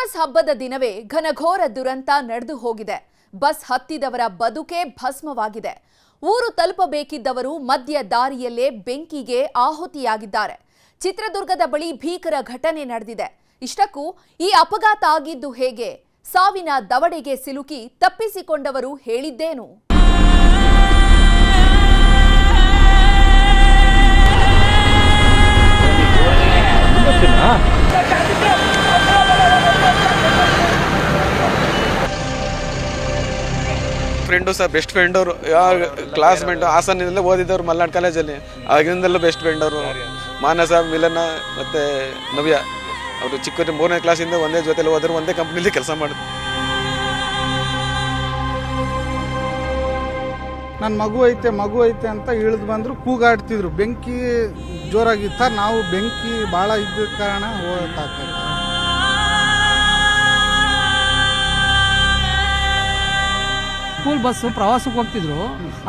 Christmas ಹಬ್ಬದ ದಿನವೇ ಘನಘೋರ ದುರಂತ ನಡೆದು ಹೋಗಿದೆ. ಬಸ್ ಹತ್ತಿದವರ ಬದುಕೇ ಭಸ್ಮವಾಗಿದೆ. ಊರು ತಲುಪಬೇಕಿದ್ದವರು ಮಧ್ಯ ದಾರಿಯಲ್ಲೇ ಬೆಂಕಿಗೆ ಆಹುತಿಯಾಗಿದ್ದಾರೆ. ಚಿತ್ರದುರ್ಗದ ಬಳಿ ಭೀಕರ ಘಟನೆ ನಡೆದಿದೆ. ಇಷ್ಟಕ್ಕೂ ಈ ಅಪಘಾತ ಆಗಿದ್ದು ಹೇಗೆ? ಸಾವಿನ ದವಡೆಗೆ ಸಿಲುಕಿ ತಪ್ಪಿಸಿಕೊಂಡವರು ಹೇಳಿದ್ದೇನು? ಫ್ರೆಂಡು ಸರ್, ಬೆಸ್ಟ್ ಫ್ರೆಂಡ್ ಅವರು, ಕ್ಲಾಸ್ಮೇಟ್, ಹಾಸನದಲ್ಲೇ ಓದಿದ್ದವರು, ಮಲ್ನಾಡ್ ಕಾಲೇಜಲ್ಲಿ ಆಗಿಂದಲೂ ಬೆಸ್ಟ್ ಫ್ರೆಂಡ್ ಅವರು. ಮಾನಸ, ಮಿಲನ ಮತ್ತು ನವ್ಯ ಅವರು ಚಿಕ್ಕ 3ನೇ ಕ್ಲಾಸಿಂದ ಒಂದೇ ಜೊತೆಲಿ ಹೋದರು, ಒಂದೇ ಕಂಪ್ನಿಲಿ ಕೆಲಸ ಮಾಡಿದ್ರು. ನನ್ನ ಮಗು ಐತೆ ಅಂತ ಇಳಿದು ಬಂದರು, ಕೂಗಾಡ್ತಿದ್ರು. ಬೆಂಕಿ ಜೋರಾಗಿತ್ತ, ನಾವು ಬೆಂಕಿ ಭಾಳ ಇದ್ದ ಕಾರಣ ಹೋಗಕ್ಕಾಗ್ತದೆ. ಸ್ಕೂಲ್ ಬಸ್ಸು ಪ್ರವಾಸಕ್ಕೆ ಹೋಗ್ತಿದ್ರು.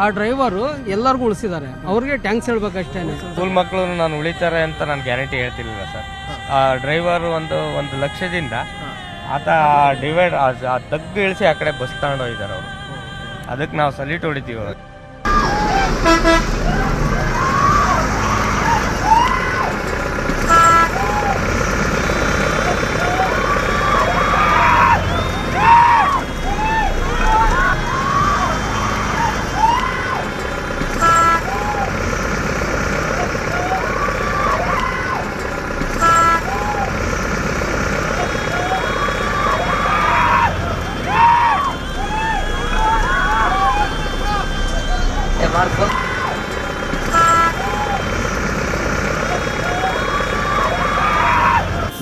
ಆ ಡ್ರೈವರು ಎಲ್ಲರಿಗೂ ಉಳಿಸಿದ್ದಾರೆ. ಅವ್ರಿಗೆ ಟ್ಯಾಂಕ್ಸ್ ಹೇಳ್ಬೇಕಷ್ಟೇ. ಸ್ಕೂಲ್ ಮಕ್ಕಳು ನಾನು ಉಳಿತಾರೆ ಅಂತ ನಾನು ಗ್ಯಾರಂಟಿ ಹೇಳ್ತಿರ್ಲಿಲ್ಲ ಸರ್. ಆ ಡ್ರೈವರು ಒಂದು ಲಕ್ಷ್ಯದಿಂದ ಆತ ಡಿವೈಡ್ ತಗ್ಗು ಇಳಿಸಿ ಆ ಕಡೆ ಬಸ್ ತಗೊಂಡೋಗಿದ್ದಾರೆ ಅವರು. ಅದಕ್ಕೆ ನಾವು ಸಲ್ಯೂಟ್ ಹೊಡಿತೀವಿ.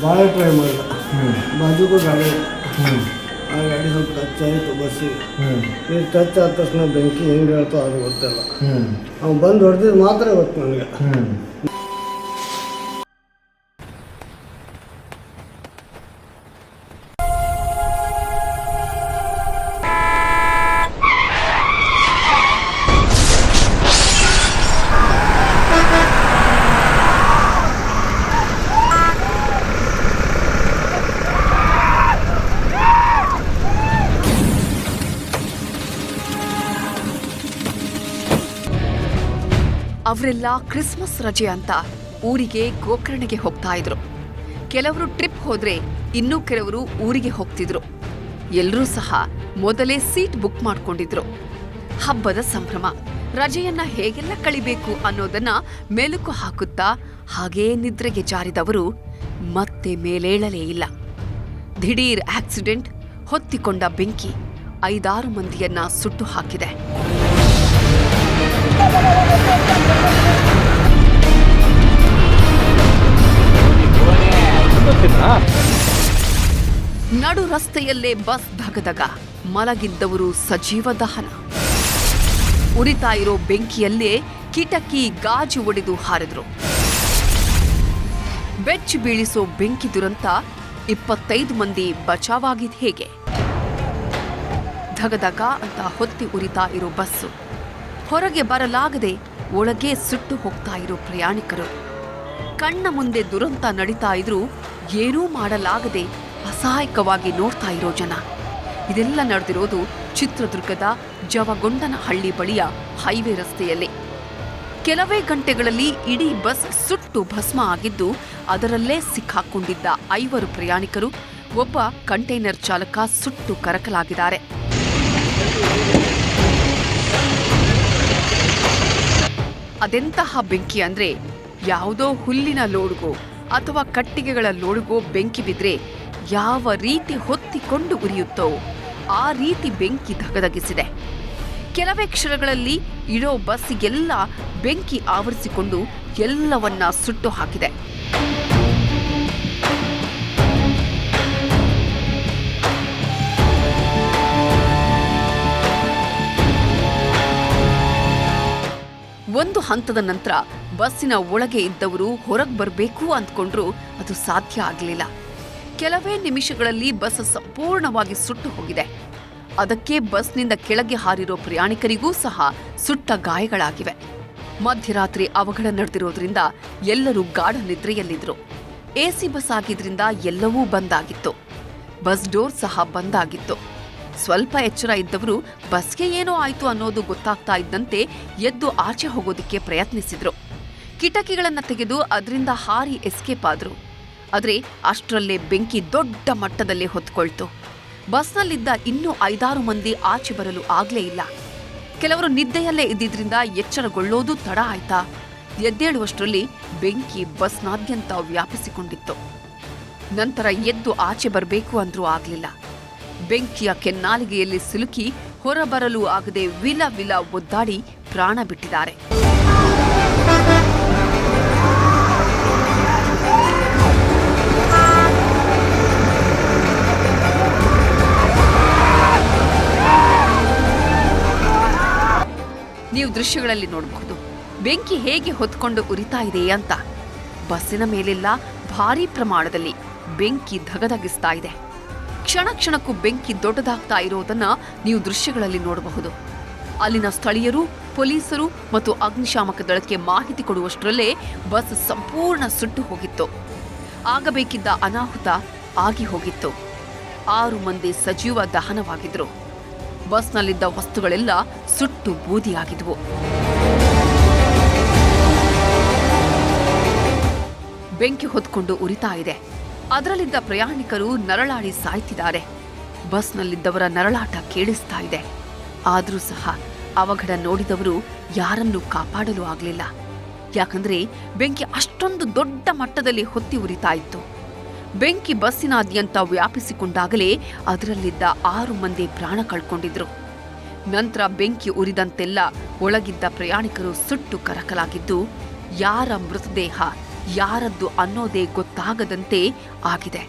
ಭಾಳ ಟ್ರೈ ಮಾಡಿದ. ಬಾಜುಗೂ ಗಾಡಿ, ಆ ಗಾಡಿ ಸ್ವಲ್ಪ ಟಚ್ ಆಯಿತು ಬಸ್ಸಿಗೆ. ಈ ಟಚ್ ಆದ ತಕ್ಷಣ ಬೆಂಕಿ ಹೆಂಗೆ ಹೇಳ್ತೋ ಅದು ಗೊತ್ತಿಲ್ಲ. ಅವ್ನು ಬಂದು ಹೊಡೆದಿದ್ದು ಮಾತ್ರ ಗೊತ್ತು ನನಗೆ. ಅವರೆಲ್ಲ ಕ್ರಿಸ್ಮಸ್ ರಜೆ ಅಂತ ಊರಿಗೆ ಗೋಕರ್ಣಗೆ ಹೋಗ್ತಾ ಇದ್ರು. ಕೆಲವರು ಟ್ರಿಪ್ ಹೋದ್ರೆ ಇನ್ನೂ ಕೆಲವರು ಊರಿಗೆ ಹೋಗ್ತಿದ್ರು. ಎಲ್ಲರೂ ಸಹ ಮೊದಲೇ ಸೀಟ್ ಬುಕ್ ಮಾಡ್ಕೊಂಡಿದ್ರು. ಹಬ್ಬದ ಸಂಭ್ರಮ, ರಜೆಯನ್ನ ಹೇಗೆಲ್ಲ ಕಳಿಬೇಕು ಅನ್ನೋದನ್ನ ಮೆಲುಕು ಹಾಕುತ್ತಾ ಹಾಗೇ ನಿದ್ರೆಗೆ ಜಾರಿದವರು ಮತ್ತೆ ಮೇಲೇಳಲೇ ಇಲ್ಲ. ದಿಢೀರ್ ಆಕ್ಸಿಡೆಂಟ್, ಹೊತ್ತಿಕೊಂಡ ಬೆಂಕಿ 5-6 ಮಂದಿಯನ್ನ ಸುಟ್ಟು ಹಾಕಿದೆ. ನಡು ರಸ್ತೆಯಲ್ಲೇ ಬಸ್ ಧಗಧಗ, ಮಲಗಿದ್ದವರು ಸಜೀವ ದಹನ. ಉರಿತಾ ಇರೋ ಬೆಂಕಿಯಲ್ಲೇ ಕಿಟಕಿ ಗಾಜು ಒಡೆದು ಹಾರಿದ್ರು. ಬೆಚ್ಚಿ ಬೀಳಿಸೋ ಬೆಂಕಿ ದುರಂತ, 25 ಮಂದಿ ಬಚಾವಾಗಿದ್ ಹೇಗೆ? ಧಗಧಗ ಅಂತ ಹೊತ್ತಿ ಉರಿತಾ ಇರೋ ಬಸ್ಸು, ಹೊರಗೆ ಬರಲಾಗದೆ ಒಳಗೆ ಸುಟ್ಟು ಹೋಗ್ತಾ ಇರೋ ಪ್ರಯಾಣಿಕರು, ಕಣ್ಣ ಮುಂದೆ ದುರಂತ ನಡೀತಾ ಇದ್ರೂ ಏನೂ ಮಾಡಲಾಗದೆ ಅಸಹಾಯಕವಾಗಿ ನೋಡ್ತಾ ಇರೋ ಜನ. ಇದೆಲ್ಲ ನಡೆದಿರೋದು ಚಿತ್ರದುರ್ಗದ ಜವಗೊಂಡನಹಳ್ಳಿ ಬಳಿಯ ಹೈವೇ ರಸ್ತೆಯಲ್ಲಿ. ಕೆಲವೇ ಗಂಟೆಗಳಲ್ಲಿ ಇಡೀ ಬಸ್ ಸುಟ್ಟು ಭಸ್ಮ ಆಗಿದ್ದು, ಅದರಲ್ಲೇ ಸಿಕ್ಕಾಕೊಂಡಿದ್ದ 5 ಪ್ರಯಾಣಿಕರು, ಒಬ್ಬ ಕಂಟೈನರ್ ಚಾಲಕ ಸುಟ್ಟು ಕರಕಲಾಗಿದ್ದಾರೆ. ಅದೆಂತಹ ಬೆಂಕಿ ಅಂದ್ರೆ, ಯಾವುದೋ ಹುಲ್ಲಿನ ಲೋಡ್ಗೋ ಅಥವಾ ಕಟ್ಟಿಗೆಗಳ ಲೋಡ್ಗೋ ಬೆಂಕಿ ಬಿದ್ರೆ ಯಾವ ರೀತಿ ಹೊತ್ತಿಕೊಂಡು ಉರಿಯುತ್ತೋ ಆ ರೀತಿ ಬೆಂಕಿ ಧಗಧಗಿಸಿದೆ. ಕೆಲವೇ ಕ್ಷಣಗಳಲ್ಲಿ ಇಡೋ ಬಸ್ಸಿಗೆಲ್ಲ ಬೆಂಕಿ ಆವರಿಸಿಕೊಂಡು ಎಲ್ಲವನ್ನ ಸುಟ್ಟು ಹಾಕಿದೆ. ಒಂದು ಹಂತದ ನಂತರ ಬಸ್ಸಿನ ಒಳಗೆ ಇದ್ದವರು ಹೊರಗೆ ಬರಬೇಕು ಅಂದ್ಕೊಂಡ್ರು ಅದು ಸಾಧ್ಯ ಆಗಲಿಲ್ಲ. ಕೆಲವೇ ನಿಮಿಷಗಳಲ್ಲಿ ಬಸ್ ಸಂಪೂರ್ಣವಾಗಿ ಸುಟ್ಟು ಹೋಗಿದೆ. ಅದಕ್ಕೆ ಬಸ್ನಿಂದ ಕೆಳಗೆ ಹಾರಿರೋ ಪ್ರಯಾಣಿಕರಿಗೂ ಸಹ ಸುಟ್ಟ ಗಾಯಗಳಾಗಿವೆ. ಮಧ್ಯರಾತ್ರಿ ಅವಘಡ ನಡೆದಿರೋದ್ರಿಂದ ಎಲ್ಲರೂ ಗಾಢ ನಿದ್ರೆಯಲ್ಲಿದ್ರು. ಎಸಿ ಬಸ್ ಆಗಿದ್ರಿಂದ ಎಲ್ಲವೂ ಬಂದಾಗಿತ್ತು. ಬಸ್ ಡೋರ್ ಸಹ ಬಂದಾಗಿತ್ತು. ಸ್ವಲ್ಪ ಎಚ್ಚರ ಇದ್ದವರು ಬಸ್ಗೆ ಏನೋ ಆಯ್ತು ಅನ್ನೋದು ಗೊತ್ತಾಗ್ತಾ ಇದ್ದಂತೆ ಎದ್ದು ಆಚೆ ಹೋಗೋದಕ್ಕೆ ಪ್ರಯತ್ನಿಸಿದ್ರು. ಕಿಟಕಿಗಳನ್ನ ತೆಗೆದು ಅದರಿಂದ ಹಾರಿ ಎಸ್ಕೇಪ್ ಆದ್ರು. ಆದ್ರೆ ಅಷ್ಟರಲ್ಲೇ ಬೆಂಕಿ ದೊಡ್ಡ ಮಟ್ಟದಲ್ಲಿ ಹೊತ್ಕೊಳ್ತು. ಬಸ್ನಲ್ಲಿದ್ದ ಇನ್ನೂ 5-6 ಮಂದಿ ಆಚೆ ಬರಲು ಆಗ್ಲೇ ಇಲ್ಲ. ಕೆಲವರು ನಿದ್ದೆಯಲ್ಲೇ ಇದ್ದಿದ್ರಿಂದ ಎಚ್ಚರಗೊಳ್ಳೋದು ತಡ ಆಯ್ತಾ. ಎದ್ದೇಳುವಷ್ಟರಲ್ಲಿ ಬೆಂಕಿ ಬಸ್ನಾದ್ಯಂತ ವ್ಯಾಪಿಸಿಕೊಂಡಿತ್ತು. ನಂತರ ಎದ್ದು ಆಚೆ ಬರಬೇಕು ಅಂದ್ರೂ ಆಗ್ಲಿಲ್ಲ. ಬೆಂಕಿಯ ಕೆನ್ನಾಲಿಗೆಯಲ್ಲಿ ಸಿಲುಕಿ ಹೊರಬರಲು ಆಗದೆ ವಿಲ ವಿಲ ಒದ್ದಾಡಿ ಪ್ರಾಣ ಬಿಟ್ಟಿದ್ದಾರೆ. ನೀವು ದೃಶ್ಯಗಳಲ್ಲಿ ನೋಡಬಹುದು ಬೆಂಕಿ ಹೇಗೆ ಹೊತ್ಕೊಂಡು ಉರಿತಾ ಇದೆ ಅಂತ. ಬಸ್ಸಿನ ಮೇಲೆಲ್ಲ ಭಾರೀ ಪ್ರಮಾಣದಲ್ಲಿ ಬೆಂಕಿ ಧಗಧಗಿಸ್ತಾ ಇದೆ. ಕ್ಷಣ ಕ್ಷಣಕ್ಕೂ ಬೆಂಕಿ ದೊಡ್ಡದಾಗ್ತಾ ಇರೋದನ್ನ ನೀವು ದೃಶ್ಯಗಳಲ್ಲಿ ನೋಡಬಹುದು. ಅಲ್ಲಿನ ಸ್ಥಳೀಯರು, ಪೊಲೀಸರು ಮತ್ತು ಅಗ್ನಿಶಾಮಕ ದಳಕ್ಕೆ ಮಾಹಿತಿ ಕೊಡುವಷ್ಟರಲ್ಲೇ ಬಸ್ ಸಂಪೂರ್ಣ ಸುಟ್ಟು ಹೋಗಿತ್ತು. ಆಗಬೇಕಿದ್ದ ಅನಾಹುತ ಆಗಿ ಹೋಗಿತ್ತು. 6 ಮಂದಿ ಸಜೀವ ದಹನವಾಗಿದ್ರು. ಬಸ್ನಲ್ಲಿದ್ದ ವಸ್ತುಗಳೆಲ್ಲ ಸುಟ್ಟು ಬೂದಿಯಾಗಿದ್ವು. ಬೆಂಕಿ ಹೊತ್ಕೊಂಡು ಉರಿತಾ ಇದೆ. ಅದರಲ್ಲಿದ್ದ ಪ್ರಯಾಣಿಕರು ನರಳಾಡಿ ಸಾಯ್ತಿದ್ದಾರೆ. ಬಸ್ನಲ್ಲಿದ್ದವರ ನರಳಾಟ ಕೇಳಿಸ್ತಾ ಇದೆ. ಆದರೂ ಸಹ ಅವಘಡ ನೋಡಿದವರು ಯಾರನ್ನೂ ಕಾಪಾಡಲು ಆಗಲಿಲ್ಲ. ಯಾಕಂದ್ರೆ ಬೆಂಕಿ ಅಷ್ಟೊಂದು ದೊಡ್ಡ ಮಟ್ಟದಲ್ಲಿ ಹೊತ್ತಿ ಉರಿತಾ ಇತ್ತು. ಬೆಂಕಿ ಬಸ್ಸಿನಾದ್ಯಂತ ವ್ಯಾಪಿಸಿಕೊಂಡಾಗಲೇ ಅದರಲ್ಲಿದ್ದ 6 ಮಂದಿ ಪ್ರಾಣ ಕಳ್ಕೊಂಡಿದ್ರು. ನಂತರ ಬೆಂಕಿ ಉರಿದಂತೆಲ್ಲ ಒಳಗಿದ್ದ ಪ್ರಯಾಣಿಕರು ಸುಟ್ಟು ಕರಕಲಾಗಿದ್ದು, ಯಾರ ಮೃತದೇಹ ಯಾರದ್ದು ಅನ್ನೋದೇ ಗೊತ್ತಾಗದಂತೆ ಆಗಿದೆ.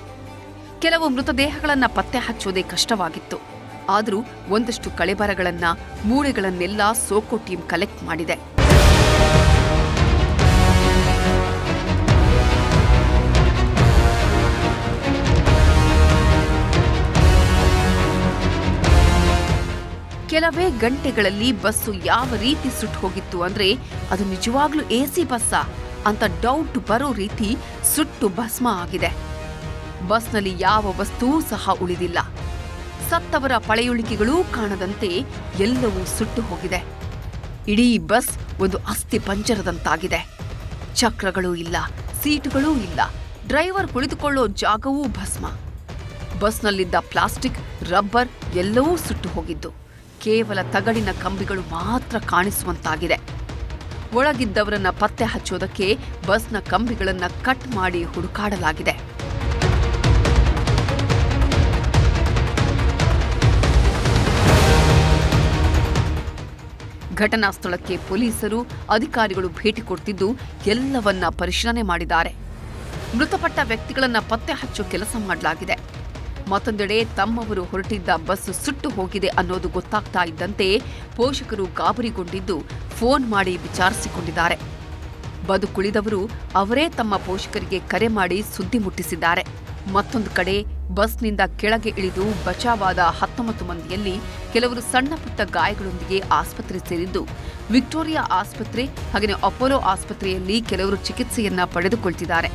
ಕೆಲವು ಮೃತದೇಹಗಳನ್ನ ಪತ್ತೆ ಹಚ್ಚೋದೇ ಕಷ್ಟವಾಗಿತ್ತು. ಆದರೂ ಒಂದಷ್ಟು ಕಳೆಬರಗಳನ್ನ, ಮೂಳೆಗಳನ್ನೆಲ್ಲ ಸೋಕೋ ಟೀಮ್ ಕಲೆಕ್ಟ್ ಮಾಡಿದೆ. ಕೆಲವೇ ಗಂಟೆಗಳಲ್ಲಿ ಬಸ್ಸು ಯಾವ ರೀತಿ ಸುಟ್ಟು ಹೋಗಿತ್ತು ಅಂದ್ರೆ ಅದು ನಿಜವಾಗ್ಲೂ AC ಬಸ್ಸಾ ಅಂತ ಡೌಟ್ ಬರೋ ರೀತಿ ಸುಟ್ಟು ಭಸ್ಮ ಆಗಿದೆ. ಬಸ್ನಲ್ಲಿ ಯಾವ ವಸ್ತುವೂ ಸಹ ಉಳಿದಿಲ್ಲ. ಸತ್ತವರ ಪಳೆಯುಳಿಕೆಗಳೂ ಕಾಣದಂತೆ ಎಲ್ಲವೂ ಸುಟ್ಟು ಹೋಗಿದೆ. ಇಡೀ ಬಸ್ ಒಂದು ಅಸ್ಥಿ ಪಂಜರದಂತಾಗಿದೆ. ಚಕ್ರಗಳೂ ಇಲ್ಲ, ಸೀಟುಗಳೂ ಇಲ್ಲ, ಡ್ರೈವರ್ ಕುಳಿತುಕೊಳ್ಳೋ ಜಾಗವೂ ಭಸ್ಮ. ಬಸ್ನಲ್ಲಿದ್ದ ಪ್ಲಾಸ್ಟಿಕ್, ರಬ್ಬರ್ ಎಲ್ಲವೂ ಸುಟ್ಟು ಹೋಗಿದ್ದು. ಕೇವಲ ತಗಡಿನ ಕಂಬಿಗಳು ಮಾತ್ರ ಕಾಣಿಸುವಂತಾಗಿದೆ. ಒಳಗಿದ್ದವರನ್ನ ಪತ್ತೆ ಹಚ್ಚೋದಕ್ಕೆ ಬಸ್ನ ಕಂಬಿಗಳನ್ನ ಕಟ್ ಮಾಡಿ ಹುಡುಕಾಡಲಾಗಿದೆ. ಘಟನಾ ಸ್ಥಳಕ್ಕೆ ಪೊಲೀಸರು, ಅಧಿಕಾರಿಗಳು ಭೇಟಿ ಕೊಡ್ತಿದ್ದು ಎಲ್ಲವನ್ನ ಪರಿಶೀಲನೆ ಮಾಡಿದ್ದಾರೆ. ಮೃತಪಟ್ಟ ವ್ಯಕ್ತಿಗಳನ್ನ ಪತ್ತೆ ಹಚ್ಚೋ ಕೆಲಸ ಮಾಡಲಾಗಿದೆ. ಮತ್ತೊಂದೆಡೆ ತಮ್ಮವರು ಹೊರಟಿದ್ದ ಬಸ್ ಸುಟ್ಟು ಹೋಗಿದೆ ಅನ್ನೋದು ಗೊತ್ತಾಗ್ತಾ ಇದ್ದಂತೆ ಪೋಷಕರು ಗಾಬರಿಗೊಂಡಿದ್ದು ಫೋನ್ ಮಾಡಿ ವಿಚಾರಿಸಿಕೊಂಡಿದ್ದಾರೆ. ಬದುಕುಳಿದವರು ಅವರೇ ತಮ್ಮ ಪೋಷಕರಿಗೆ ಕರೆ ಮಾಡಿ ಸುದ್ದಿ ಮುಟ್ಟಿಸಿದ್ದಾರೆ. ಮತ್ತೊಂದು ಕಡೆ ಬಸ್ನಿಂದ ಕೆಳಗೆ ಇಳಿದು ಬಚಾವಾದ 19 ಮಂದಿಯಲ್ಲಿ ಕೆಲವರು ಸಣ್ಣ ಪುಟ್ಟ ಗಾಯಗಳೊಂದಿಗೆ ಆಸ್ಪತ್ರೆ ಸೇರಿದ್ದು, ವಿಕ್ಟೋರಿಯಾ ಆಸ್ಪತ್ರೆ ಹಾಗೆಯೇ ಅಪೋಲೋ ಆಸ್ಪತ್ರೆಯಲ್ಲಿ ಕೆಲವರು ಚಿಕಿತ್ಸೆಯನ್ನ ಪಡೆದುಕೊಳ್ತಿದ್ದಾರೆ.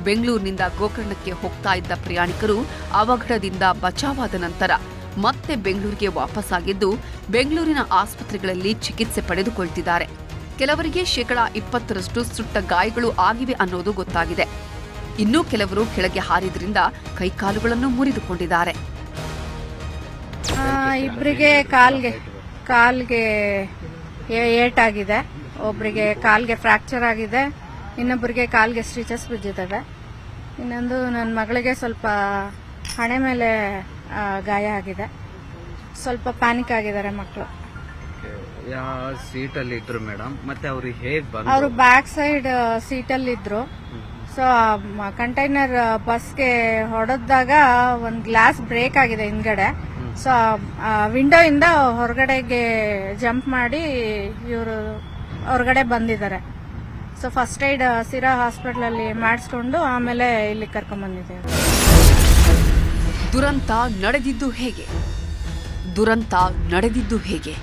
ಬೆಂಗಳೂರಿನಿಂದ ಗೋಕರ್ಣಕ್ಕೆ ಹೋಗ್ತಾ ಇದ್ದ ಪ್ರಯಾಣಿಕರು ಅವಘಡದಿಂದ ಬಚಾವಾದ ನಂತರ ಮತ್ತೆ ಬೆಂಗಳೂರಿಗೆ ವಾಪಸ್ಸಾಗಿದ್ದು, ಬೆಂಗಳೂರಿನ ಆಸ್ಪತ್ರೆಗಳಲ್ಲಿ ಚಿಕಿತ್ಸೆ ಪಡೆದುಕೊಳ್ತಿದ್ದಾರೆ. ಕೆಲವರಿಗೆ 20% ಸುಟ್ಟ ಗಾಯಗಳು ಆಗಿವೆ ಅನ್ನೋದು ಗೊತ್ತಾಗಿದೆ. ಇನ್ನೂ ಕೆಲವರು ಕೆಳಗೆ ಹಾರಿದ್ರಿಂದ ಕೈಕಾಲುಗಳನ್ನು ಮುರಿದುಕೊಂಡಿದ್ದಾರೆ. ಇಬ್ಬರಿಗೆ ಕಾಲ್ಗೆ ಏಟಾಗಿದೆ, ಒಬ್ಬರಿಗೆ ಕಾಲ್ಗೆ ಫ್ರಾಕ್ಚರ್ ಆಗಿದೆ, ಇನ್ನೊಬ್ಬರಿಗೆ ಕಾಲ್ಗೆ ಸ್ಟಿಚಸ್ ಬಿದ್ದಿದ್ದಾವೆ. ಇನ್ನೊಂದು ನನ್ನ ಮಗಳಿಗೆ ಸ್ವಲ್ಪ ಹಣೆ ಮೇಲೆ ಗಾಯ ಆಗಿದೆ. ಸ್ವಲ್ಪ ಪ್ಯಾನಿಕ್ ಆಗಿದ್ದಾರೆ ಮಕ್ಕಳು. ಯಾವ ಸೀಟಲ್ಲಿ ಇದ್ರು ಮೇಡಮ್? ಮತ್ತೆ ಅವ್ರಿಗೆ ಹೇಗೆ ಬಂದ್ರು? ಅವರು ಬ್ಯಾಕ್ ಸೈಡ್ ಸೀಟಲ್ಲಿ ಇದ್ರು. ಸೊ ಕಂಟೈನರ್ ಬಸ್ಗೆ ಹೊಡೆದಾಗ ಒಂದು ಗ್ಲಾಸ್ ಬ್ರೇಕ್ ಆಗಿದೆ ಹಿಂದ್ಗಡೆ. ಸೊ ವಿಂಡೋ ಇಂದ ಹೊರಗಡೆಗೆ ಜಂಪ್ ಮಾಡಿ ಇವರು ಹೊರಗಡೆ ಬಂದಿದ್ದಾರೆ. ಸೊ ಫಸ್ಟ್ ಏಡ್ ಸಿರಾ ಹಾಸ್ಪಿಟಲ್ ಅಲ್ಲಿ ಮಾಡಿಸ್ಕೊಂಡು ಆಮೇಲೆ ಇಲ್ಲಿ ಕರ್ಕೊಂಡ್ ಬಂದಿದ್ದೇವೆ. ದುರಂತ ನಡೆದಿದ್ದು ಹೇಗೆ?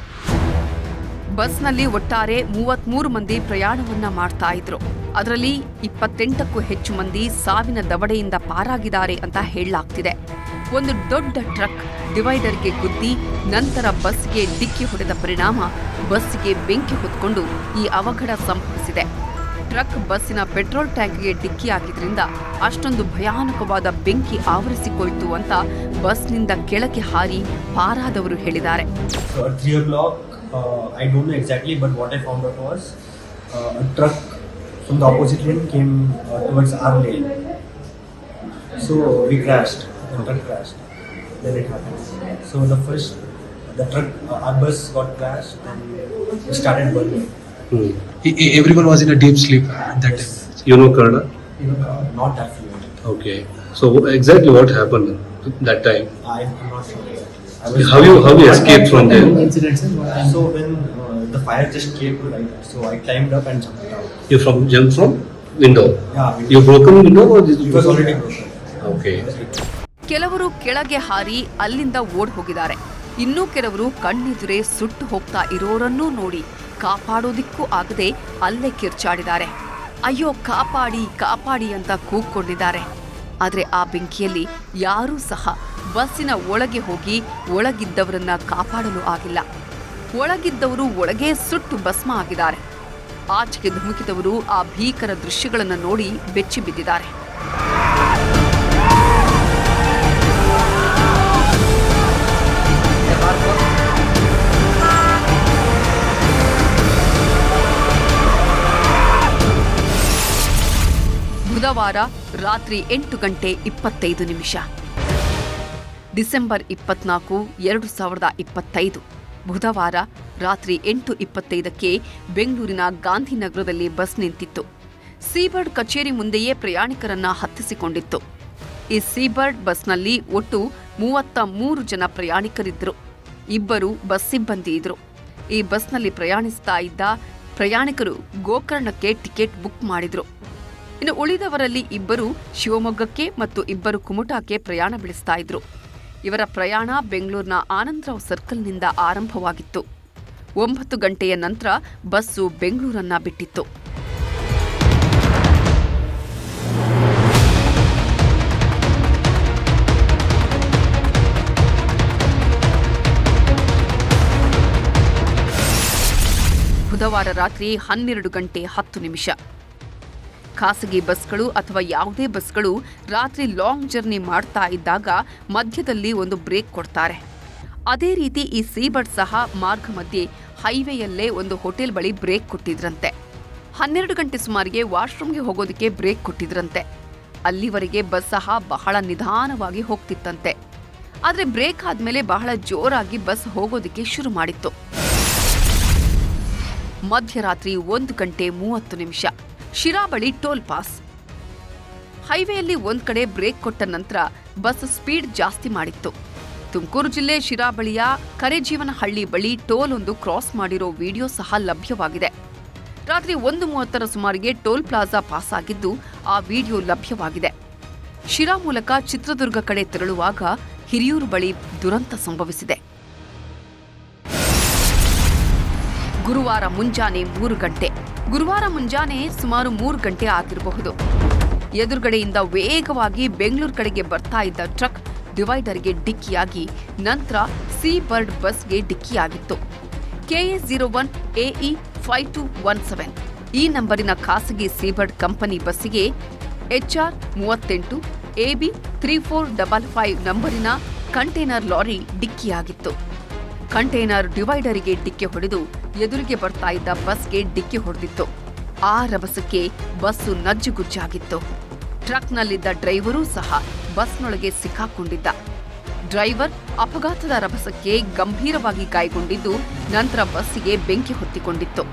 ಬಸ್ನಲ್ಲಿ ಒಟ್ಟಾರೆ 33 ಮಂದಿ ಪ್ರಯಾಣವನ್ನ ಮಾಡ್ತಾ ಇದ್ರು. ಅದರಲ್ಲಿ 28ಕ್ಕೂ ಹೆಚ್ಚು ಮಂದಿ ಸಾವಿನ ದವಡೆಯಿಂದ ಪಾರಾಗಿದ್ದಾರೆ ಅಂತ ಹೇಳಲಾಗ್ತಿದೆ. ಒಂದು ದೊಡ್ಡ ಟ್ರಕ್ ಡಿವೈಡರ್ಗೆ ಗುದ್ದಿ ನಂತರ ಬಸ್ಗೆ ಡಿಕ್ಕಿ ಹೊಡೆದ ಪರಿಣಾಮ ಬಸ್ಸಿಗೆ ಬೆಂಕಿ ಹೊತ್ಕೊಂಡು ಈ ಅವಘಡ ಸಂಭವಿಸಿದೆ. ಟ್ರಕ್ ಬಸ್ಸಿನ ಪೆಟ್ರೋಲ್ ಟ್ಯಾಂಕ್ಗೆ ಡಿಕ್ಕಿ ಹಾಕಿದ್ರಿಂದ ಅಷ್ಟೊಂದು ಭಯಾನಕವಾದ ಬೆಂಕಿ ಆವರಿಸಿಕೊಳ್ತು ಅಂತ ಬಸ್ನಿಂದ ಕೆಳಗೆ ಹಾರಿ ಪಾರಾದವರು ಹೇಳಿದ್ದಾರೆ. At 3 o'clock, I don't know exactly, but what I found out was a truck from the opposite lane came towards our lane. So we crashed. The truck crashed. Then it happened. So the truck, our bus got crashed and it started burning. Everyone was in a deep sleep at that time. You know Kannada? Not that fluent. Okay. So exactly what happened that time? I'm not sure. How you escaped from there? So when the fire just came to light, so I climbed up and jumped out. You jumped from window? Yeah. You broken window or It was already broken. Okay. ಕೆಲವರು ಕೆಳಗೆ ಹಾರಿ ಅಲ್ಲಿಂದ ಓಡ್ ಹೋಗಿದ್ದಾರೆ. ಇನ್ನೂ ಕೆಲವರು ಕಣ್ಣೆದುರೇ ಸುಟ್ಟು ಹೋಗ್ತಾ ಇರೋರನ್ನೂ ನೋಡಿ ಕಾಪಾಡೋದಿಕ್ಕೂ ಆಗದೆ ಅಲ್ಲೇ ಕಿರ್ಚಾಡಿದ್ದಾರೆ. ಅಯ್ಯೋ ಕಾಪಾಡಿ ಕಾಪಾಡಿ ಅಂತ ಕೂಗ್ಕೊಂಡಿದ್ದಾರೆ. ಆದರೆ ಆ ಬೆಂಕಿಯಲ್ಲಿ ಯಾರೂ ಸಹ ಬಸ್ಸಿನ ಒಳಗೆ ಹೋಗಿ ಒಳಗಿದ್ದವರನ್ನ ಕಾಪಾಡಲು ಆಗಿಲ್ಲ. ಒಳಗಿದ್ದವರು ಒಳಗೆ ಸುಟ್ಟು ಭಸ್ಮ ಆಗಿದ್ದಾರೆ. ಆಚೆಗೆ ಧುಮುಕಿದವರು ಆ ಭೀಕರ ದೃಶ್ಯಗಳನ್ನು ನೋಡಿ ಬೆಚ್ಚಿ ಬಿದ್ದಿದ್ದಾರೆ. ಬುಧವಾರ ರಾತ್ರಿ 8:25 ಡಿಸೆಂಬರ್ 24, 2025 ಬುಧವಾರ ರಾತ್ರಿ 8:25ಕ್ಕೆ ಬೆಂಗಳೂರಿನ ಗಾಂಧಿನಗರದಲ್ಲಿ ಬಸ್ ನಿಂತಿತ್ತು. ಸೀಬರ್ಡ್ ಕಚೇರಿ ಮುಂದೆಯೇ ಪ್ರಯಾಣಿಕರನ್ನ ಹತ್ತಿಸಿಕೊಂಡಿತ್ತು. ಈ ಸೀಬರ್ಡ್ ಬಸ್ನಲ್ಲಿ ಒಟ್ಟು 33 ಜನ ಪ್ರಯಾಣಿಕರಿದ್ದರು. 2 ಬಸ್ ಸಿಬ್ಬಂದಿ ಇದ್ರು. ಈ ಬಸ್ನಲ್ಲಿ ಪ್ರಯಾಣಿಸ್ತಾ ಇದ್ದ ಪ್ರಯಾಣಿಕರು ಗೋಕರ್ಣಕ್ಕೆ ಟಿಕೆಟ್ ಬುಕ್ ಮಾಡಿದ್ರು. ಇನ್ನು ಉಳಿದವರಲ್ಲಿ 2 ಶಿವಮೊಗ್ಗಕ್ಕೆ ಮತ್ತು 2 ಕುಮಟಾಕ್ಕೆ ಪ್ರಯಾಣ ಬೆಳೆಸ್ತಾ ಇದ್ರು. ಇವರ ಪ್ರಯಾಣ ಬೆಂಗಳೂರಿನ ಆನಂದರಾವ್ ಸರ್ಕಲ್ನಿಂದ ಆರಂಭವಾಗಿತ್ತು. 9 ಗಂಟೆಯ ನಂತರ ಬಸ್ಸು ಬೆಂಗಳೂರನ್ನ ಬಿಟ್ಟಿತ್ತು. ಬುಧವಾರ ರಾತ್ರಿ 12:10 ಖಾಸಗಿ ಬಸ್ಗಳು ಅಥವಾ ಯಾವುದೇ ಬಸ್ಗಳು ರಾತ್ರಿ ಲಾಂಗ್ ಜರ್ನಿ ಮಾಡ್ತಾ ಇದ್ದಾಗ ಮಧ್ಯದಲ್ಲಿ ಒಂದು ಬ್ರೇಕ್ ಕೊಡ್ತಾರೆ. ಅದೇ ರೀತಿ ಈ ಸೀಬರ್ಡ್ ಸಹ ಮಾರ್ಗ ಮಧ್ಯೆ ಹೈವೇಯಲ್ಲೇ ಒಂದು ಹೋಟೆಲ್ ಬಳಿ ಬ್ರೇಕ್ ಕೊಟ್ಟಿದ್ರಂತೆ. 12 ಗಂಟೆ ಸುಮಾರಿಗೆ ವಾಶ್ರೂಮ್ಗೆ ಹೋಗೋದಕ್ಕೆ ಬ್ರೇಕ್ ಕೊಟ್ಟಿದ್ರಂತೆ. ಅಲ್ಲಿವರೆಗೆ ಬಸ್ ಸಹ ಬಹಳ ನಿಧಾನವಾಗಿ ಹೋಗ್ತಿತ್ತಂತೆ. ಆದರೆ ಬ್ರೇಕ್ ಆದ್ಮೇಲೆ ಬಹಳ ಜೋರಾಗಿ ಬಸ್ ಹೋಗೋದಕ್ಕೆ ಶುರು ಮಾಡಿತ್ತು. ಮಧ್ಯರಾತ್ರಿ 1:30 ಶಿರಾ ಬಳಿ ಟೋಲ್ ಪಾಸ್. ಹೈವೇಯಲ್ಲಿ ಒಂದ್ ಕಡೆ ಬ್ರೇಕ್ ಕೊಟ್ಟ ನಂತರ ಬಸ್ ಸ್ಪೀಡ್ ಜಾಸ್ತಿ ಮಾಡಿತ್ತು. ತುಮಕೂರು ಜಿಲ್ಲೆ ಶಿರಾ ಬಳಿಯ ಕರೆಜೀವನಹಳ್ಳಿ ಬಳಿ ಟೋಲ್ ಒಂದು ಕ್ರಾಸ್ ಮಾಡಿರೋ ವಿಡಿಯೋ ಸಹ ಲಭ್ಯವಾಗಿದೆ. ರಾತ್ರಿ 1:30 ಸುಮಾರಿಗೆ ಟೋಲ್ ಪ್ಲಾಜಾ ಪಾಸ್ ಆಗಿದ್ದು ಆ ವಿಡಿಯೋ ಲಭ್ಯವಾಗಿದೆ. ಶಿರಾ ಮೂಲಕ ಚಿತ್ರದುರ್ಗ ಕಡೆ ತೆರಳುವಾಗ ಹಿರಿಯೂರು ಬಳಿ ದುರಂತ ಸಂಭವಿಸಿದೆ. ಗುರುವಾರ ಮುಂಜಾನೆ 3 ಗಂಟೆ. ಗುರುವಾರ ಮುಂಜಾನೆ ಸುಮಾರು 3 ಗಂಟೆ ಆಗಿರಬಹುದು. ಎದುರುಗಡೆಯಿಂದ ವೇಗವಾಗಿ ಬೆಂಗಳೂರು ಕಡೆಗೆ ಬರ್ತಾ ಇದ್ದ ಟ್ರಕ್ ಡಿವೈಡರ್ಗೆ ಡಿಕ್ಕಿಯಾಗಿ ನಂತರ ಸೀಬರ್ಡ್ ಬಸ್ಗೆ ಡಿಕ್ಕಿಯಾಗಿತ್ತು. KS01 AE 5217 ಈ ನಂಬರಿನ ಖಾಸಗಿ ಸೀಬರ್ಡ್ ಕಂಪನಿ ಬಸ್ಸಿಗೆ HR 38 AB 3455 ನಂಬರಿನ ಕಂಟೈನರ್ ಲಾರಿ ಡಿಕ್ಕಿಯಾಗಿತ್ತು. ಕಂಟೈನರ್ ಡಿವೈಡರಿಗೆ ಡಿಕ್ಕಿ ಹೊಡೆದು ಎದುರಿಗೆ ಬರ್ತಾ ಇದ್ದ ಬಸ್ಗೆ ಡಿಕ್ಕಿ ಹೊಡೆದಿತ್ತು. ಆ ರಭಸಕ್ಕೆ ಬಸ್ಸು ನಜ್ಜುಗುಜ್ಜಾಗಿತ್ತು. ಟ್ರಕ್ನಲ್ಲಿದ್ದ ಡ್ರೈವರೂ ಸಹ ಬಸ್ನೊಳಗೆ ಸಿಕ್ಕಾಕೊಂಡಿದ್ದ. ಡ್ರೈವರ್ ಅಪಘಾತದ ರಭಸಕ್ಕೆ ಗಂಭೀರವಾಗಿ ಗಾಯಗೊಂಡಿದ್ದು ನಂತರ ಬಸ್ಸಿಗೆ ಬೆಂಕಿ ಹೊತ್ತಿಕೊಂಡಿತ್ತು.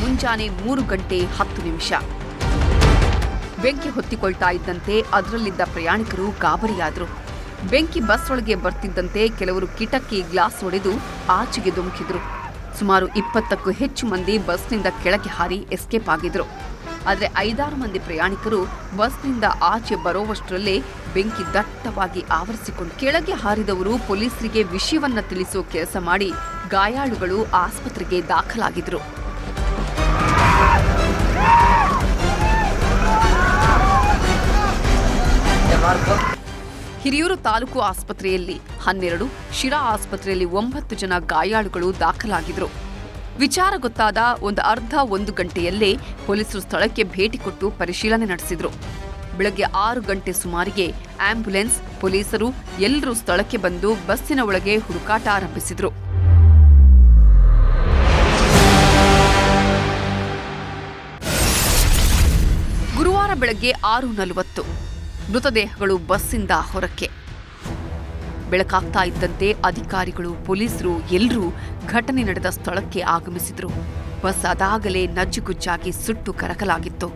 ಮುಂಜಾನೆ 3:10 ಬೆಂಕಿ ಹೊತ್ತಿಕೊಳ್ತಾ ಇದ್ದಂತೆ ಅದರಲ್ಲಿದ್ದ ಪ್ರಯಾಣಿಕರು ಗಾಬರಿಯಾದರು. ಬೆಂಕಿ ಬಸ್ ಒಳಗೆ ಬರ್ತಿದ್ದಂತೆ ಕೆಲವರು ಕಿಟಕಿ ಗ್ಲಾಸ್ ಒಡೆದು ಆಚೆಗೆ ಧುಮುಕಿದ್ರು. ಸುಮಾರು 20ಕ್ಕೂ ಹೆಚ್ಚು ಮಂದಿ ಬಸ್ನಿಂದ ಕೆಳಗೆ ಹಾರಿ ಎಸ್ಕೇಪ್ ಆಗಿದ್ರು. ಆದರೆ 5-6 ಮಂದಿ ಪ್ರಯಾಣಿಕರು ಬಸ್ನಿಂದ ಆಚೆ ಬರೋವಷ್ಟರಲ್ಲೇ ಬೆಂಕಿ ದಟ್ಟವಾಗಿ ಆವರಿಸಿಕೊಂಡು ಕೆಳಗೆ ಹಾರಿದವರು ಪೊಲೀಸರಿಗೆ ವಿಷಯವನ್ನ ತಿಳಿಸೋ ಕೆಲಸ ಮಾಡಿ ಗಾಯಾಳುಗಳು ಆಸ್ಪತ್ರೆಗೆ ದಾಖಲಾಗಿದ್ರು. ಹಿರಿಯೂರು ತಾಲೂಕು ಆಸ್ಪತ್ರೆಯಲ್ಲಿ 12, ಶಿರಾ ಆಸ್ಪತ್ರೆಯಲ್ಲಿ 9 ಜನ ಗಾಯಾಳುಗಳು ದಾಖಲಾಗಿದ್ರು. ವಿಚಾರ ಗೊತ್ತಾದ ಒಂದು ಗಂಟೆಯಲ್ಲೇ ಪೊಲೀಸರು ಸ್ಥಳಕ್ಕೆ ಭೇಟಿ ಕೊಟ್ಟು ಪರಿಶೀಲನೆ ನಡೆಸಿದ್ರು. ಬೆಳಗ್ಗೆ 6 ಗಂಟೆ ಸುಮಾರಿಗೆ ಆಂಬ್ಯುಲೆನ್ಸ್, ಪೊಲೀಸರು ಎಲ್ಲರೂ ಸ್ಥಳಕ್ಕೆ ಬಂದು ಬಸ್ಸಿನ ಒಳಗೆ ಹುಡುಕಾಟ ಆರಂಭಿಸಿದ್ರು. ಗುರುವಾರ ಬೆಳಗ್ಗೆ 6:40 ಮೃತದೇಹಗಳು ಬಸ್ಸಿಂದ ಹೊರಕ್ಕೆ. ಬೆಳಕಾಗ್ತಾ ಇದ್ದಂತೆ ಅಧಿಕಾರಿಗಳು, ಪೊಲೀಸರು ಎಲ್ಲರೂ ಘಟನೆ ನಡೆದ ಸ್ಥಳಕ್ಕೆ ಆಗಮಿಸಿದ್ರು. ಬಸ್ ಅದಾಗಲೇ ನಜ್ಜುಗುಜ್ಜಾಗಿ ಸುಟ್ಟು ಕರಕಲಾಗಿತ್ತು.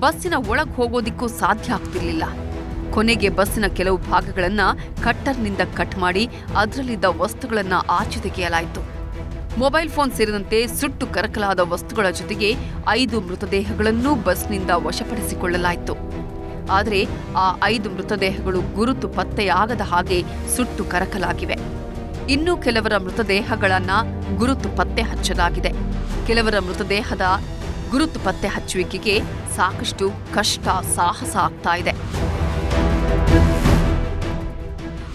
ಬಸ್ಸಿನ ಒಳಗೆ ಹೋಗೋದಿಕ್ಕೂ ಸಾಧ್ಯ ಆಗ್ತಿರ್ಲಿಲ್ಲ. ಕೊನೆಗೆ ಬಸ್ಸಿನ ಕೆಲವು ಭಾಗಗಳನ್ನ ಕಟ್ಟರ್ನಿಂದ ಕಟ್ ಮಾಡಿ ಅದರಲ್ಲಿದ್ದ ವಸ್ತುಗಳನ್ನ ಆಚೆ ತೆಗೆಯಲಾಯಿತು. ಮೊಬೈಲ್ ಫೋನ್ ಸೇರಿದಂತೆ ಸುಟ್ಟು ಕರಕಲಾದ ವಸ್ತುಗಳ ಜೊತೆಗೆ 5 ಮೃತದೇಹಗಳನ್ನು ಬಸ್ನಿಂದ ವಶಪಡಿಸಿಕೊಳ್ಳಲಾಯಿತು. ಆದರೆ ಆ 5 ಮೃತದೇಹಗಳು ಗುರುತು ಪತ್ತೆಯಾಗದ ಹಾಗೆ ಸುಟ್ಟು ಕರಕಲಾಗಿವೆ. ಇನ್ನು ಕೆಲವರ ಮೃತದೇಹಗಳನ್ನ ಗುರುತು ಪತ್ತೆ ಹಚ್ಚಲಾಗಿದೆ. ಕೆಲವರ ಮೃತದೇಹದ ಗುರುತು ಪತ್ತೆ ಹಚ್ಚುವಿಕೆಗೆ ಸಾಕಷ್ಟು ಕಷ್ಟ, ಸಾಹಸ ಆಗ್ತಾ ಇದೆ.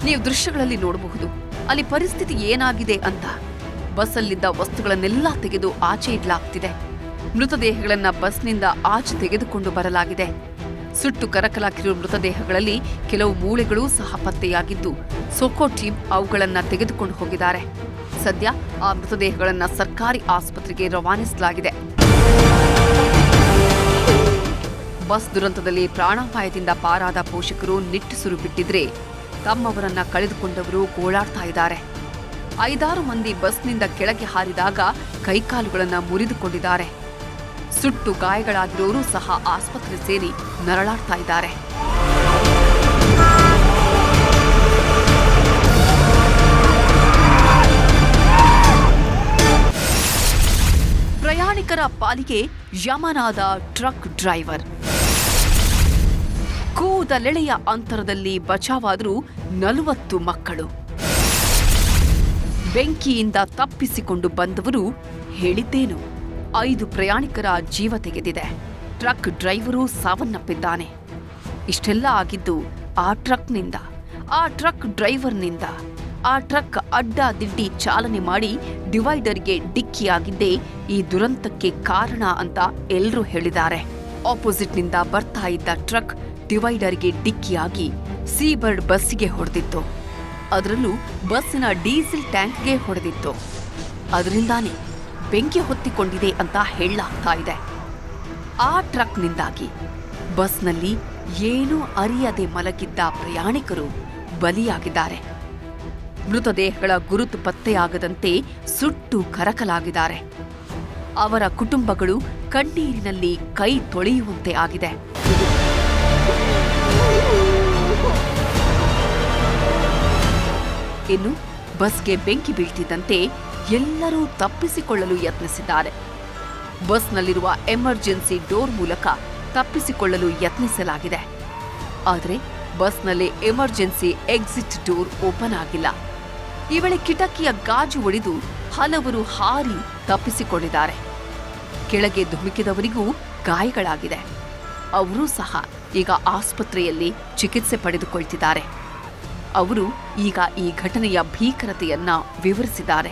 ನೀವು ದೃಶ್ಯಗಳಲ್ಲಿ ನೋಡಬಹುದು ಅಲ್ಲಿ ಪರಿಸ್ಥಿತಿ ಏನಾಗಿದೆ ಅಂತ. ಬಸ್ಸಲ್ಲಿದ್ದ ವಸ್ತುಗಳನ್ನೆಲ್ಲ ತೆಗೆದು ಆಚೆ ಇಡಲಾಗ್ತಿದೆ. ಮೃತದೇಹಗಳನ್ನ ಬಸ್ನಿಂದ ಆಚೆ ತೆಗೆದುಕೊಂಡು ಬರಲಾಗಿದೆ. ಸುಟ್ಟು ಕರಕಲಾಗಿರುವ ಮೃತದೇಹಗಳಲ್ಲಿ ಕೆಲವು ಮೂಳೆಗಳೂ ಸಹ ಪತ್ತೆಯಾಗಿದ್ದು ಸೋಕೋ ಟೀಮ್ ಅವುಗಳನ್ನು ತೆಗೆದುಕೊಂಡು ಹೋಗಿದ್ದಾರೆ. ಸದ್ಯ ಆ ಮೃತದೇಹಗಳನ್ನು ಸರ್ಕಾರಿ ಆಸ್ಪತ್ರೆಗೆ ರವಾನಿಸಲಾಗಿದೆ. ಬಸ್ ದುರಂತದಲ್ಲಿ ಪ್ರಾಣಾಪಾಯದಿಂದ ಪಾರಾದ ಪೋಷಕರು ನಿಟ್ಟುಸಿರು ಬಿಟ್ಟಿದ್ರೆ, ತಮ್ಮವರನ್ನ ಕಳೆದುಕೊಂಡವರು ಗೋಳಾಡ್ತಾ ಇದ್ದಾರೆ. 5-6 ಮಂದಿ ಬಸ್ನಿಂದ ಕೆಳಗೆ ಹಾರಿದಾಗ ಕೈಕಾಲುಗಳನ್ನು ಮುರಿದುಕೊಂಡಿದ್ದಾರೆ. ಸುಟ್ಟು ಗಾಯಗಳಾಗಿರೋರು ಸಹ ಆಸ್ಪತ್ರೆ ಸೇರಿ ನರಳಾಡ್ತಾ ಇದ್ದಾರೆ. ಪ್ರಯಾಣಿಕರ ಪಾಲಿಗೆ ಯಮನಾದ ಟ್ರಕ್ ಡ್ರೈವರ್. ಕೂದಲೆಳೆಯ ಅಂತರದಲ್ಲಿ ಬಚಾವಾದರೂ 40 ಮಕ್ಕಳು. ಬೆಂಕಿಯಿಂದ ತಪ್ಪಿಸಿಕೊಂಡು ಬಂದವರು ಹೇಳಿದ್ದೇನು? 5 ಪ್ರಯಾಣಿಕರ ಜೀವ ತೆಗೆದಿದೆ. Truck driver ಸಾವನ್ನಪ್ಪಿದ್ದಾನೆ. ಇಷ್ಟೆಲ್ಲ ಆಗಿದ್ದು ಆ ಟ್ರಕ್ನಿಂದ, ಆ ಟ್ರಕ್ ಡ್ರೈವರ್ನಿಂದ. ಆ ಟ್ರಕ್ ಅಡ್ಡ ದಿಡ್ಡಿ ಚಾಲನೆ ಮಾಡಿ ಡಿವೈಡರ್ಗೆ ಡಿಕ್ಕಿಯಾಗಿದ್ದೇ ಈ ದುರಂತಕ್ಕೆ ಕಾರಣ ಅಂತ ಎಲ್ಲರೂ ಹೇಳಿದ್ದಾರೆ. ಆಪೋಸಿಟ್ನಿಂದ ಬರ್ತಾ ಇದ್ದ ಟ್ರಕ್ ಡಿವೈಡರ್ಗೆ ಡಿಕ್ಕಿಯಾಗಿ ಸೀಬರ್ಡ್ ಬಸ್ಸಿಗೆ ಹೊಡೆದಿತ್ತು. ಅದರಲ್ಲೂ ಬಸ್ಸಿನ ಡೀಸೆಲ್ ಟ್ಯಾಂಕ್ಗೆ ಹೊಡೆದಿತ್ತು. ಅದರಿಂದಾನೇ ಬೆಂಕಿ ಹೊತ್ತಿಕೊಂಡಿದೆ ಅಂತ ಹೇಳಲಾಗ್ತಾ ಇದೆ. ಆ ಟ್ರಕ್ನಿಂದಾಗಿ ಬಸ್ನಲ್ಲಿ ಏನೂ ಅರಿಯದೆ ಮಲಗಿದ್ದ ಪ್ರಯಾಣಿಕರು ಬಲಿಯಾಗಿದ್ದಾರೆ. ಮೃತದೇಹಗಳ ಗುರುತು ಪತ್ತೆಯಾಗದಂತೆ ಸುಟ್ಟು ಕರಕಲಾಗಿದ್ದಾರೆ. ಅವರ ಕುಟುಂಬಗಳು ಕಣ್ಣೀರಿನಲ್ಲಿ ಕೈ ತೊಳೆಯುವಂತೆ ಆಗಿದೆ. ಇನ್ನು ಬಸ್ಗೆ ಬೆಂಕಿ ಬೀಳ್ತಿದ್ದಂತೆ ಎಲ್ಲರೂ ತಪ್ಪಿಸಿಕೊಳ್ಳಲು ಯತ್ನಿಸಿದ್ದಾರೆ. ಬಸ್ನಲ್ಲಿರುವ ಎಮರ್ಜೆನ್ಸಿ ಡೋರ್ ಮೂಲಕ ತಪ್ಪಿಸಿಕೊಳ್ಳಲು ಯತ್ನಿಸಲಾಗಿದೆ. ಆದರೆ ಬಸ್ನಲ್ಲಿ ಎಮರ್ಜೆನ್ಸಿ ಎಕ್ಸಿಟ್ ಡೋರ್ ಓಪನ್ ಆಗಿಲ್ಲ. ಈ ವೇಳೆ ಕಿಟಕಿಯ ಗಾಜು ಒಡೆದು ಹಲವರು ಹಾರಿ ತಪ್ಪಿಸಿಕೊಂಡಿದ್ದಾರೆ. ಕೆಳಗೆ ಧುಮುಕಿದವರಿಗೂ ಗಾಯಗಳಾಗಿದೆ. ಅವರೂ ಸಹ ಈಗ ಆಸ್ಪತ್ರೆಯಲ್ಲಿ ಚಿಕಿತ್ಸೆ ಪಡೆದುಕೊಳ್ತಿದ್ದಾರೆ. ಅವರು ಈಗ ಈ ಘಟನೆಯ ಭೀಕರತೆಯನ್ನ ವಿವರಿಸಿದ್ದಾರೆ.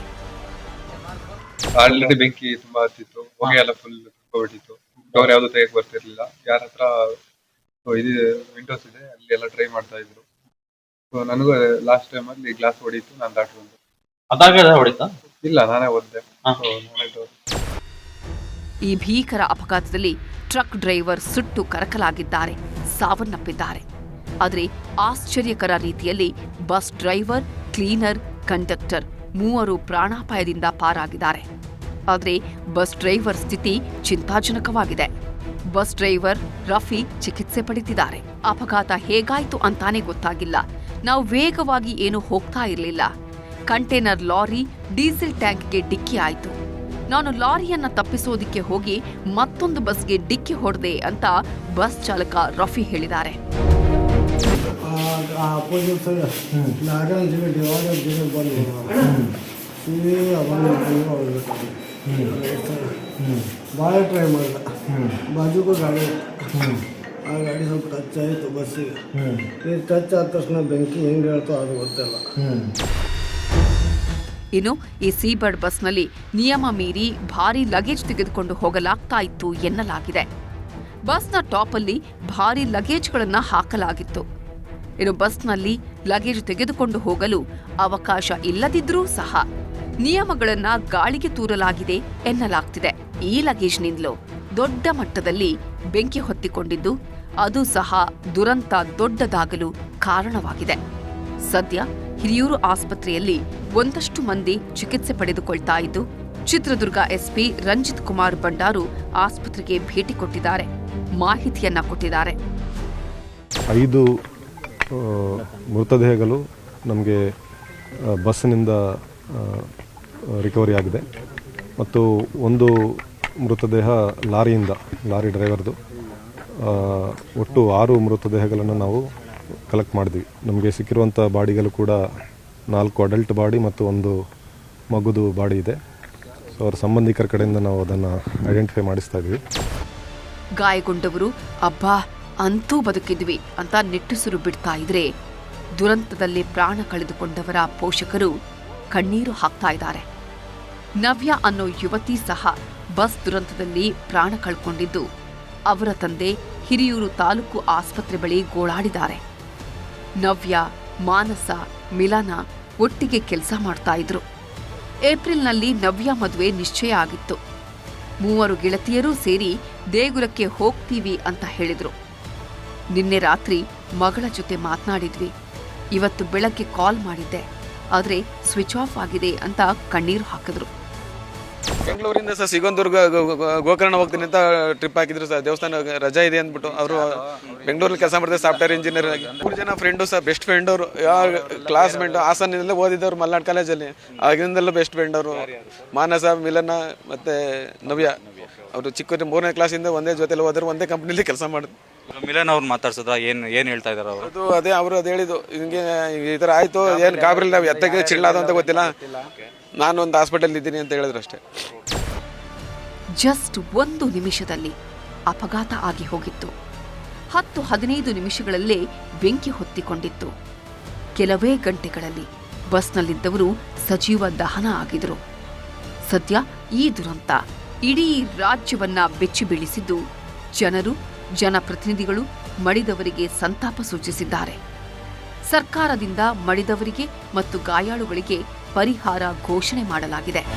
ಆಲ್ರೆಡಿ ಬೆಂಕಿ ತುಂಬಾ ಹತ್ತಿತ್ತು, ಹೊಗೆ ಎಲ್ಲ ಫುಲ್ ಹೊಟ್ಟಿತ್ತು. ಡೋರ್ ಯಾವ್ದು ತೆಗೆಯಕ್ ಬರ್ತಿರ್ಲಿಲ್ಲ. ಯಾರ ಹತ್ರ ಇದು ವಿಂಡೋಸ್ ಇದೆ ಅಲ್ಲಿ ಎಲ್ಲ ಟ್ರೈ ಮಾಡ್ತಾ ಇದ್ರು. ನನಗೂ ಲಾಸ್ಟ್ ಟೈಮ್ ಅಲ್ಲಿ ಗ್ಲಾಸ್ ಹೊಡೀತು, ನಾನು ದಾಟಿ ಬಂದೆ. ಅದಾಗ ಹೊಡಿತಾ? ಇಲ್ಲ, ನಾನೇ ಓದ್ದೆ. ಈ ಭೀಕರ ಅಪಘಾತದಲ್ಲಿ ಟ್ರಕ್ ಡ್ರೈವರ್ ಸುಟ್ಟು ಕರಕಲಾಗಿದ್ದಾರೆ, ಸಾವನ್ನಪ್ಪಿದ್ದಾರೆ. ಆದರೆ ಆಶ್ಚರ್ಯಕರ ರೀತಿಯಲ್ಲಿ ಬಸ್ ಡ್ರೈವರ್, ಕ್ಲೀನರ್, ಕಂಡಕ್ಟರ್ ಮೂವರು ಪ್ರಾಣಾಪಾಯದಿಂದ ಪಾರಾಗಿದ್ದಾರೆ. ಆದರೆ ಬಸ್ ಡ್ರೈವರ್ ಸ್ಥಿತಿ ಚಿಂತಾಜನಕವಾಗಿದೆ. ಬಸ್ ಡ್ರೈವರ್ ರಫಿ ಚಿಕಿತ್ಸೆ ಪಡೆದಿದ್ದಾರೆ. ಅಪಘಾತ ಹೇಗಾಯ್ತು ಅಂತಾನೆ ಗೊತ್ತಾಗಿಲ್ಲ. ನಾವು ವೇಗವಾಗಿ ಏನು ಹೋಗ್ತಾ ಇರಲಿಲ್ಲ. ಕಂಟೈನರ್ ಲಾರಿ ಡೀಸೆಲ್ ಟ್ಯಾಂಕ್ಗೆ ಡಿಕ್ಕಿ ಆಯಿತು. ನಾನು ಲಾರಿಯನ್ನ ತಪ್ಪಿಸೋದಿಕ್ಕೆ ಹೋಗಿ ಮತ್ತೊಂದು ಬಸ್ಗೆ ಡಿಕ್ಕಿ ಹೊಡೆದೆ ಅಂತ ಬಸ್ ಚಾಲಕ ರಫಿ ಹೇಳಿದ್ದಾರೆ. ಅಪೋಸಿಟ್ ಸೈಡ್ ಲಾರಿ ಅಂತೀವಿ ಡಿವೈಡರ್ ಜೀರೋ ಬಂದು ಭಾಳ ಟ್ರೈ ಮಾಡಿದೆ. ಬಾಜುಗೂ ಗಾಡಿ ಆ ಗಾಡಿ ಸ್ವಲ್ಪ ಟಚ್ ಆಯಿತು ಬಸ್ಸಿಗೆ. ಈ ಟಚ್ ಆದ ತಕ್ಷಣ ಬೆಂಕಿ ಹೆಂಗೆ ಹೇಳ್ತೋ ಅದು ಗೊತ್ತಿಲ್ಲ. ಇನ್ನು ಈ ಸೀಬರ್ಡ್ ಬಸ್ನಲ್ಲಿ ನಿಯಮ ಮೀರಿ ಭಾರೀ ಲಗೇಜ್ ತೆಗೆದುಕೊಂಡು ಹೋಗಲಾಗ್ತಾ ಇತ್ತು ಎನ್ನಲಾಗಿದೆ. ಬಸ್ನ ಟಾಪಲ್ಲಿ ಭಾರೀ ಲಗೇಜ್ಗಳನ್ನು ಹಾಕಲಾಗಿತ್ತು. ಇನ್ನು ಬಸ್ನಲ್ಲಿ ಲಗೇಜ್ ತೆಗೆದುಕೊಂಡು ಹೋಗಲು ಅವಕಾಶ ಇಲ್ಲದಿದ್ರೂ ಸಹ ನಿಯಮಗಳನ್ನ ಗಾಳಿಗೆ ತೂರಲಾಗಿದೆ ಎನ್ನಲಾಗ್ತಿದೆ. ಈ ಲಗೇಜ್ನಿಂದಲೂ ದೊಡ್ಡ ಮಟ್ಟದಲ್ಲಿ ಬೆಂಕಿ ಹೊತ್ತಿಕೊಂಡಿದ್ದು ಅದು ಸಹ ದುರಂತ ದೊಡ್ಡದಾಗಲು ಕಾರಣವಾಗಿದೆ. ಸದ್ಯ ಹಿರಿಯೂರು ಆಸ್ಪತ್ರೆಯಲ್ಲಿ ಒಂದಷ್ಟು ಮಂದಿ ಚಿಕಿತ್ಸೆ ಪಡೆದುಕೊಳ್ತಾ ಇದ್ದು, ಚಿತ್ರದುರ್ಗ ಎಸ್ಪಿ ರಂಜಿತ್ ಕುಮಾರ್ ಬಂಡಾರು ಆಸ್ಪತ್ರೆಗೆ ಭೇಟಿ ಕೊಟ್ಟಿದ್ದಾರೆ, ಮಾಹಿತಿಯನ್ನ ಕೊಟ್ಟಿದ್ದಾರೆ. 5 ಮೃತದೇಹಗಳು ನಮಗೆ ಬಸ್ಸಿನಿಂದ ರಿಕವರಿ ಆಗಿದೆ ಮತ್ತು ಒಂದು ಮೃತದೇಹ ಲಾರಿ ಡ್ರೈವರ್ದು. ಒಟ್ಟು 6 ಮೃತದೇಹಗಳನ್ನು ನಾವು ಕಲೆಕ್ಟ್ ಮಾಡಿದ್ವಿ. ನಮಗೆ ಸಿಕ್ಕಿರುವಂಥ ಬಾಡಿಗಳು ಕೂಡ 4 ಅಡಲ್ಟ್ ಬಾಡಿ ಮತ್ತು 1 ಮಗುದು ಬಾಡಿ ಇದೆ. ಸೊ ಅವರ ಸಂಬಂಧಿಕರ ಕಡೆಯಿಂದ ನಾವು ಅದನ್ನು ಐಡೆಂಟಿಫೈ ಮಾಡಿಸ್ತಾ ಇದ್ವಿ. ಗಾಯಗೊಂಡವರು ಅಬ್ಬಾ ಅಂತೂ ಬದುಕಿದ್ವಿ ಅಂತ ನಿಟ್ಟುಸಿರು ಬಿಡ್ತಾ ಇದ್ರೆ, ದುರಂತದಲ್ಲಿ ಪ್ರಾಣ ಕಳೆದುಕೊಂಡವರ ಪೋಷಕರು ಕಣ್ಣೀರು ಹಾಕ್ತಾ ಇದ್ದಾರೆ. ನವ್ಯ ಅನ್ನೋ ಯುವತಿ ಸಹ ಬಸ್ ದುರಂತದಲ್ಲಿ ಪ್ರಾಣ ಕಳ್ಕೊಂಡಿದ್ದು, ಅವರ ತಂದೆ ಹಿರಿಯೂರು ತಾಲೂಕು ಆಸ್ಪತ್ರೆ ಬಳಿ ಗೋಳಾಡಿದ್ದಾರೆ. ನವ್ಯ, ಮಾನಸ, ಮಿಲನ ಒಟ್ಟಿಗೆ ಕೆಲಸ ಮಾಡ್ತಾ ಇದ್ರು. ಏಪ್ರಿಲ್ನಲ್ಲಿ ನವ್ಯ ಮದುವೆ ನಿಶ್ಚಯ ಆಗಿತ್ತು. 3 ಗೆಳತಿಯರೂ ಸೇರಿ ದೇಗುಲಕ್ಕೆ ಹೋಗ್ತೀವಿ ಅಂತ ಹೇಳಿದ್ರು. ನಿನ್ನೆ ರಾತ್ರಿ ಮಗಳ ಜೊತೆ ಮಾತನಾಡಿದ್ವಿ, ಇವತ್ತು ಬೆಳಗ್ಗೆ ಕಾಲ್ ಮಾಡಿದ್ದೆ, ಆದರೆ ಸ್ವಿಚ್ ಆಫ್ ಆಗಿದೆ ಅಂತ ಕಣ್ಣೀರು ಹಾಕಿದ್ರು. ಬೆಂಗಳೂರಿಂದ ಸರ್ ಸಿಗಂದೂರ್ಗ ಗೋಕರ್ಣ ಹೋಗ್ತೀನಿ ಅಂತ ಟ್ರಿಪ್ ಹಾಕಿದ್ರು ಸರ್. ದೇವಸ್ಥಾನ ರಜಾ ಇದೆ ಅಂದ್ಬಿಟ್ಟು ಅವರು ಬೆಂಗಳೂರಲ್ಲಿ ಕೆಲಸ ಮಾಡ್ತಾರೆ ಸಾಫ್ಟ್ವೇರ್ ಇಂಜಿನಿಯರ್ ಆಗಿ. 3 ಜನ ಫ್ರೆಂಡು ಸರ್, ಬೆಸ್ಟ್ ಫ್ರೆಂಡ್ ಅವರು, ಕ್ಲಾಸ್ಮೇಟ್, ಹಾಸನದಲ್ಲೇ ಓದಿದ್ದವ್ರು, ಮಲ್ನಾಡ್ ಕಾಲೇಜಲ್ಲಿ ಆಗಿಂದಲೂ ಬೆಸ್ಟ್ ಫ್ರೆಂಡ್ ಅವರು. ಮಾನಸ, ಮಿಲನ ಮತ್ತೆ ನವ್ಯ ಅವರು ಚಿಕ್ಕ 3ನೇ ಕ್ಲಾಸಿಂದ ಒಂದೇ ಜೊತೆಲಿ ಹೋದ್ರು, ಒಂದೇ ಕಂಪ್ನಿಲಿ ಕೆಲಸ ಮಾಡಿದ್ರು. ಮಿಲನ್ ಅವ್ರು ಮಾತಾಡ್ಸೋದ್ರ ಏನ್ ಹೇಳ್ತಾ ಇದಾರೆ ಅವರು? ಅದು ಅದೇ ಅವರು ಅದು ಹೇಳಿದ್ದು, ಹಿಂಗೆ ಈ ಥರ ಆಯಿತು, ಏನು ಗಾಬರಿ ನಾವು ಎತ್ತಗೆ ಚಿಳ್ಳಾದ ಅಂತ ಗೊತ್ತಿಲ್ಲ, ನಾನು ಒಂದು ಹಾಸ್ಪಿಟಲ್ ಇದ್ದೀನಿ ಅಂತ ಹೇಳಿದ್ರು ಅಷ್ಟೇ. ಜಸ್ಟ್ 1 ನಿಮಿಷದಲ್ಲಿ ಅಪಘಾತ ಆಗಿ ಹೋಗಿತ್ತು. 10-15 ನಿಮಿಷಗಳಲ್ಲೇ ಬೆಂಕಿ ಹೊತ್ತಿಕೊಂಡಿತ್ತು. ಕೆಲವೇ ಗಂಟೆಗಳಲ್ಲಿ ಬಸ್ನಲ್ಲಿದ್ದವರು ಸಜೀವ ದಹನ ಆಗಿದ್ರು. ಸದ್ಯ ಈ ದುರಂತ ಇಡೀ ರಾಜ್ಯವನ್ನ ಬೆಚ್ಚಿ ಬೀಳಿಸಿದ್ದು, ಜನರು, ಜನಪ್ರತಿನಿಧಿಗಳು ಮಡಿದವರಿಗೆ ಸಂತಾಪ ಸೂಚಿಸಿದ್ದಾರೆ. ಸರ್ಕಾರದಿಂದ ಮಡಿದವರಿಗೆ ಮತ್ತು ಗಾಯಾಳುಗಳಿಗೆ ಪರಿಹಾರ ಘೋಷಣೆ ಮಾಡಲಾಗಿದೆ.